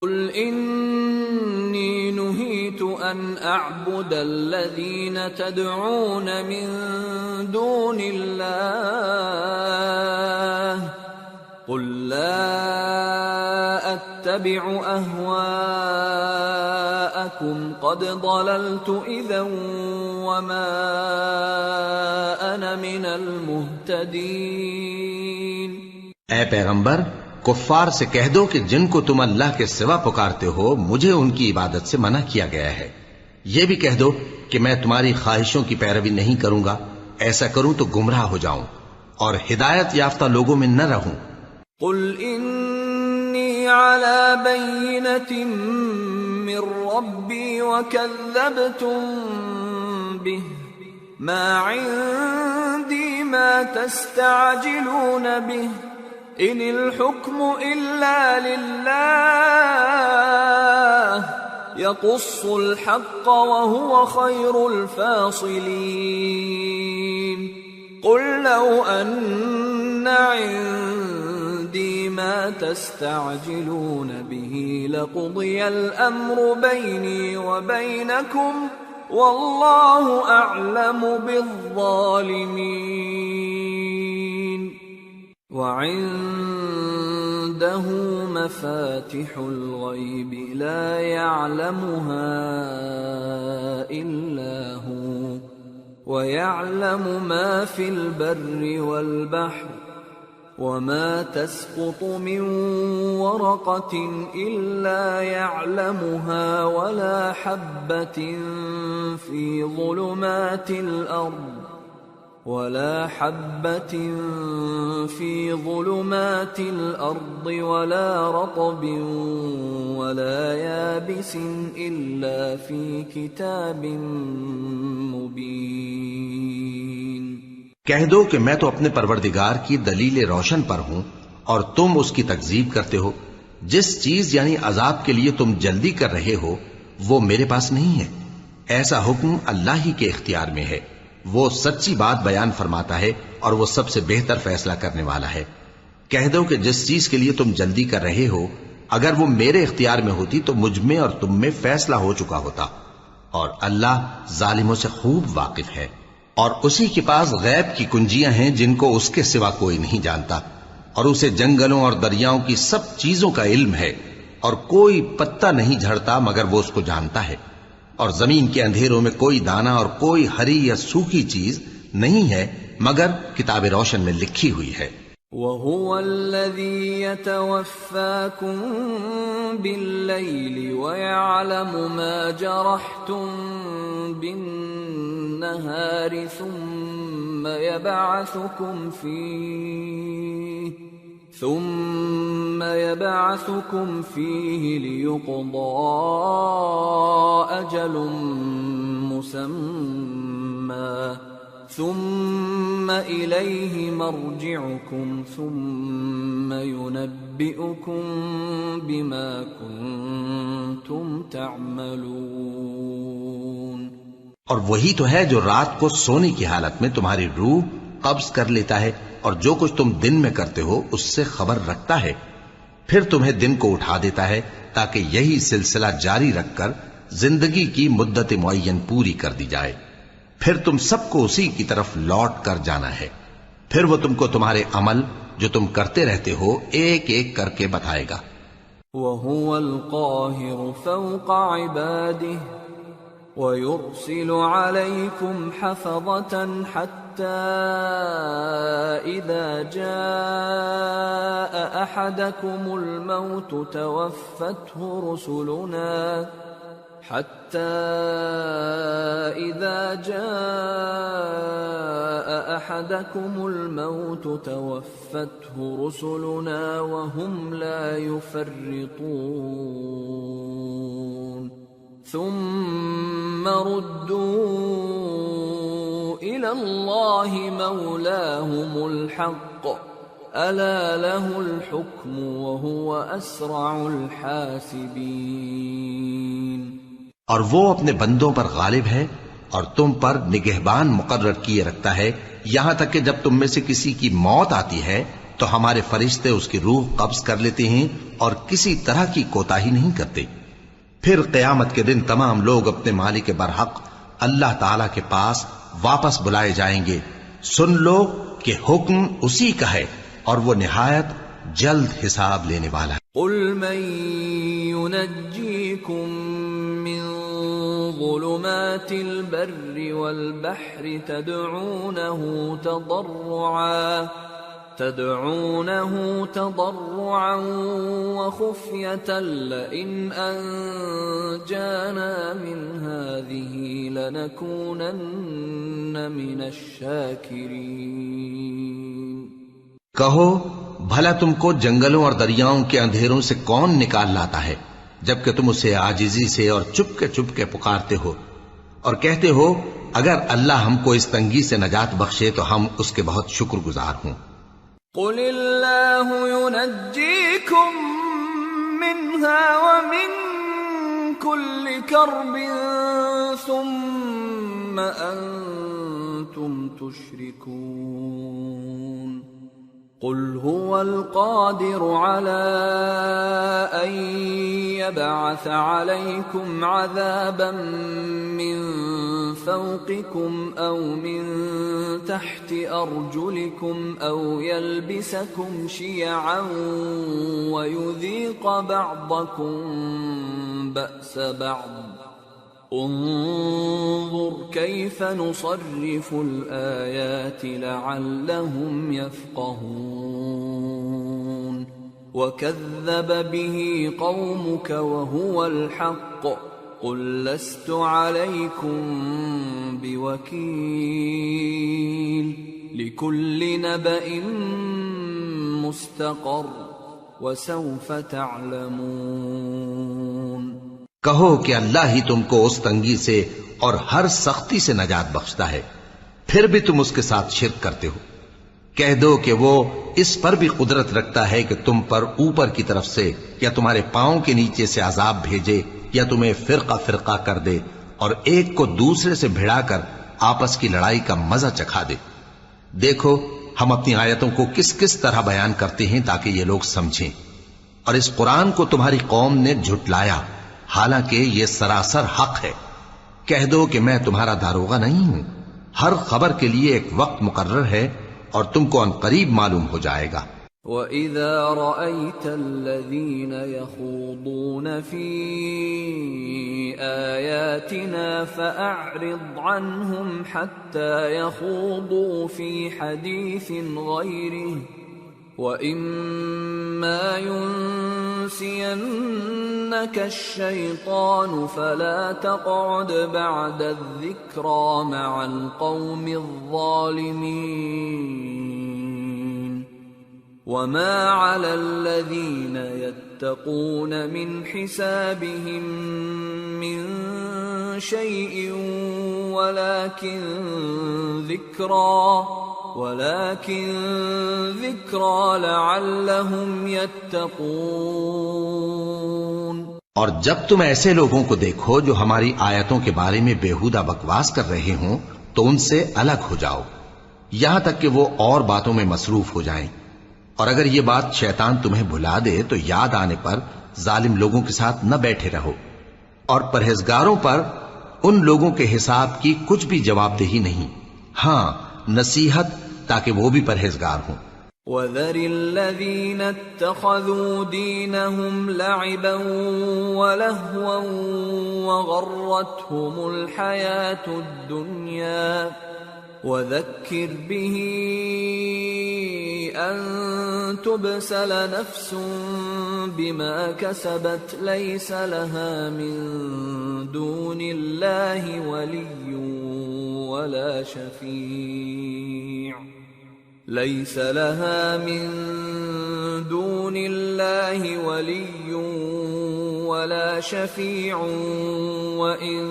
قل انی نہیت ان اعبد الذین تدعون من دون اللہ قل لا اتبع اہواءکم قد ضللت اذا وما انا من المہتدین۔ اے پیغمبر، کفار سے کہہ دو کہ جن کو تم اللہ کے سوا پکارتے ہو مجھے ان کی عبادت سے منع کیا گیا ہے۔ یہ بھی کہہ دو کہ میں تمہاری خواہشوں کی پیروی نہیں کروں گا، ایسا کروں تو گمراہ ہو جاؤں اور ہدایت یافتہ لوگوں میں نہ رہوں۔ قل انی علی بینۃ من ربی وکذبتم بہ ما عندی ما تستعجلون بہ ان الحکم الا للہ یقص الحق وهو خیر الفاصلین۔ قل لو ان عندی ما تستعجلون به لقضی الامر بینی وبینکم واللہ اعلم بالظالمین۔ وعنده مفاتح الغیب لا يعلمها الا هو ويعلم ما في البر والبحر وما تسقط من ورقة إلا يعلمها ولا حبة في ظلمات الأرض ولا رطب ولا يابس إلا في كتاب مبين۔ کہہ دو کہ میں تو اپنے پروردگار کی دلیل روشن پر ہوں اور تم اس کی تکذیب کرتے ہو۔ جس چیز یعنی عذاب کے لیے تم جلدی کر رہے ہو وہ میرے پاس نہیں ہے، ایسا حکم اللہ ہی کے اختیار میں ہے۔ وہ سچی بات بیان فرماتا ہے اور وہ سب سے بہتر فیصلہ کرنے والا ہے۔ کہہ دو کہ جس چیز کے لیے تم جلدی کر رہے ہو اگر وہ میرے اختیار میں ہوتی تو مجھ میں اور تم میں فیصلہ ہو چکا ہوتا، اور اللہ ظالموں سے خوب واقف ہے۔ اور اسی کے پاس غیب کی کنجیاں ہیں جن کو اس کے سوا کوئی نہیں جانتا، اور اسے جنگلوں اور دریاؤں کی سب چیزوں کا علم ہے، اور کوئی پتا نہیں جھڑتا مگر وہ اس کو جانتا ہے، اور زمین کے اندھیروں میں کوئی دانہ اور کوئی ہری یا سوکھی چیز نہیں ہے مگر کتاب روشن میں لکھی ہوئی ہے۔ وَهُوَ الَّذِي يَتَوَفَّاكُم بِاللَّيْلِ وَيَعْلَمُ مَا جَرَحْتُم بِالنَّهَارِ ثُمَّ يَبْعَثُكُمْ فِيهِ لِيُقْضَى أَجَلٌ مُّسَمًّى ثُمَّ إِلَيْهِ مَرْجِعُكُمْ ثُمَّ يُنَبِّئُكُم بِمَا كُنتُمْ تَعْمَلُونَ۔ اور وہی تو ہے جو رات کو سونے کی حالت میں تمہاری روح قبض کر لیتا ہے اور جو کچھ تم دن میں کرتے ہو اس سے خبر رکھتا ہے، پھر تمہیں دن کو اٹھا دیتا ہے تاکہ یہی سلسلہ جاری رکھ کر زندگی کی مدت معین پوری کر دی جائے، پھر تم سب کو اسی کی طرف لوٹ کر جانا ہے، پھر وہ تم کو تمہارے عمل جو تم کرتے رہتے ہو ایک ایک کر کے بتائے گا۔ وَهُوَ الْقَاهِرُ فَوْقَ عِبَادِهِ وَيُرْسِلُ عَلَيْكُمْ حَفَظَةً حَتَّى إِذَا جَاءَ أَحَدَكُمُ الْمَوْتُ تَوَفَّتْهُ رُسُلُنَا وَهُمْ لَا يُفَرِّطُونَ ثُمَّ رُدُّوا إِلَى اللَّهِ مَوْلَاهُمُ الْحَقِّ أَلَا لَهُ الْحُكْمُ وَهُوَ أَسْرَعُ الْحَاسِبِينَ۔ اور وہ اپنے بندوں پر غالب ہے اور تم پر نگہبان مقرر کیے رکھتا ہے، یہاں تک کہ جب تم میں سے کسی کی موت آتی ہے تو ہمارے فرشتے اس کی روح قبض کر لیتے ہیں اور کسی طرح کی کوتاہی نہیں کرتے۔ پھر قیامت کے دن تمام لوگ اپنے مالک برحق اللہ تعالی کے پاس واپس بلائے جائیں گے۔ سن لو کہ حکم اسی کا ہے اور وہ نہایت جلد حساب لینے والا ہے۔ قل من ينجيكم من ظلمات البر والبحر تدعونه تضرعا وخفية لئن أنجانا من هذه لنكونن من الشاكرين۔ کہو بھلا تم کو جنگلوں اور دریاؤں کے اندھیروں سے کون نکال لاتا ہے جبکہ تم اسے عاجزی سے اور چپ کے پکارتے ہو اور کہتے ہو اگر اللہ ہم کو اس تنگی سے نجات بخشے تو ہم اس کے بہت شکر گزار ہوں۔ قل اللہ ينجيكم منها ومن كل كرب ثم أنتم تشركون۔ قل هو القادر على أن يبعث عليكم عذابا من فوقكم أو من تحت أرجلكم أو يلبسكم شيعا ويذيق بعضكم بأس بعض انظر كيف نصرف الآيات لعلهم يفقهون وكذب به قومك وهو الحق قل لست عليكم بوكيل لكل نبأ مستقر وسوف تعلمون۔ کہو کہ اللہ ہی تم کو اس تنگی سے اور ہر سختی سے نجات بخشتا ہے، پھر بھی تم اس کے ساتھ شرک کرتے ہو۔ کہہ دو کہ وہ اس پر بھی قدرت رکھتا ہے کہ تم پر اوپر کی طرف سے یا تمہارے پاؤں کے نیچے سے عذاب بھیجے یا تمہیں فرقہ فرقہ کر دے اور ایک کو دوسرے سے بھڑا کر آپس کی لڑائی کا مزہ چکھا دے۔ دیکھو ہم اپنی آیتوں کو کس کس طرح بیان کرتے ہیں تاکہ یہ لوگ سمجھیں، اور اس قرآن کو تمہاری قوم نے جھٹلایا حالانکہ یہ سراسر حق ہے۔ کہہ دو کہ میں تمہارا داروغہ نہیں ہوں، ہر خبر کے لیے ایک وقت مقرر ہے اور تم کو عنقریب معلوم ہو جائے گا۔ وَإِذَا رَأَيْتَ الَّذِينَ يَخُوضُونَ فِي آيَاتِنَا فَأَعْرِضْ عَنْهُمْ حَتَّى يَخُوضُوا فِي حَدِيثٍ غَيْرِهِ وَإِمَّا يُنْسِيَنَّكَ الشَّيْطَانُ فَلَا تَقْعُدْ بَعْدَ الذِّكْرَى مَعَ الْقَوْمِ الظَّالِمِينَ وَمَا عَلَى الَّذِينَ يَتَّقُونَ مِنْ حِسَابِهِمْ مِنْ شَيْءٍ وَلَكِنْ ذِكْرَى لَعَلَّهُمْ يَتَّقُونَ۔ اور جب تم ایسے لوگوں کو دیکھو جو ہماری آیتوں کے بارے میں بیہودہ بکواس کر رہے ہوں تو ان سے الگ ہو جاؤ یہاں تک کہ وہ اور باتوں میں مصروف ہو جائیں، اور اگر یہ بات شیطان تمہیں بھلا دے تو یاد آنے پر ظالم لوگوں کے ساتھ نہ بیٹھے رہو، اور پرہیزگاروں پر ان لوگوں کے حساب کی کچھ بھی جواب دہی نہیں، ہاں نصیحت تاکہ وہ بھی پرہیزگار ہوں۔ وَذَرِ الَّذِينَ اتَّخَذُوا دِينَهُمْ لَعِبًا وَلَهْوًا وَغَرَّتْهُمُ الْحَيَاةُ الدُّنْيَا وَذَكِّرْ بِهِ أَن تُبْسَلَ نَفْسٌ بِمَا كَسَبَتْ لَيْسَ لَهَا من دُونِ اللَّهِ وَلِيٌّ وَلَا شَفِيعٌ لَيْسَ لَهَا من دُونِ اللَّهِ وَلِيٌّ وَلَا شَفِيعٌ وَإِن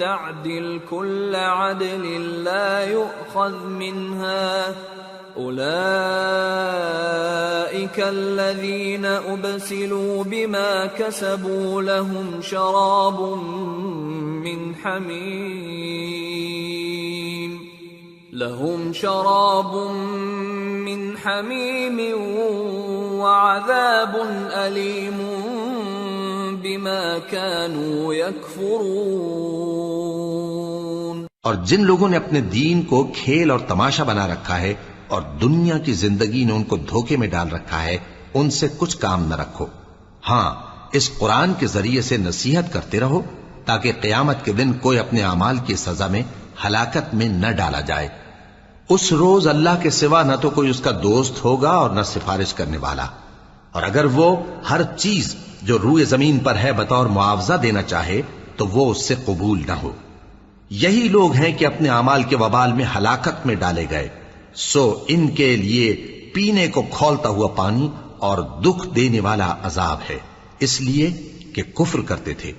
تَعْدِلْ كُلَّ عَدْلٍ لَا يُؤْخَذْ مِنْهَا أُولَئِكَ الَّذِينَ أُبْسِلُوا بِمَا كَسَبُوا لَهُمْ شَرَابٌ مِّنْ حَمِيمٍ لهم شراب من حميم وعذاب أليم بما كانوا يكفرون۔ اور جن لوگوں نے اپنے دین کو کھیل اور تماشا بنا رکھا ہے اور دنیا کی زندگی نے ان کو دھوکے میں ڈال رکھا ہے، ان سے کچھ کام نہ رکھو۔ ہاں، اس قرآن کے ذریعے سے نصیحت کرتے رہو تاکہ قیامت کے دن کوئی اپنے اعمال کی سزا میں ہلاکت میں نہ ڈالا جائے۔ اس روز اللہ کے سوا نہ تو کوئی اس کا دوست ہوگا اور نہ سفارش کرنے والا، اور اگر وہ ہر چیز جو روئے زمین پر ہے بطور معاوضہ دینا چاہے تو وہ اس سے قبول نہ ہو۔ یہی لوگ ہیں کہ اپنے اعمال کے وبال میں ہلاکت میں ڈالے گئے، سو ان کے لیے پینے کو کھولتا ہوا پانی اور دکھ دینے والا عذاب ہے، اس لیے کہ کفر کرتے تھے۔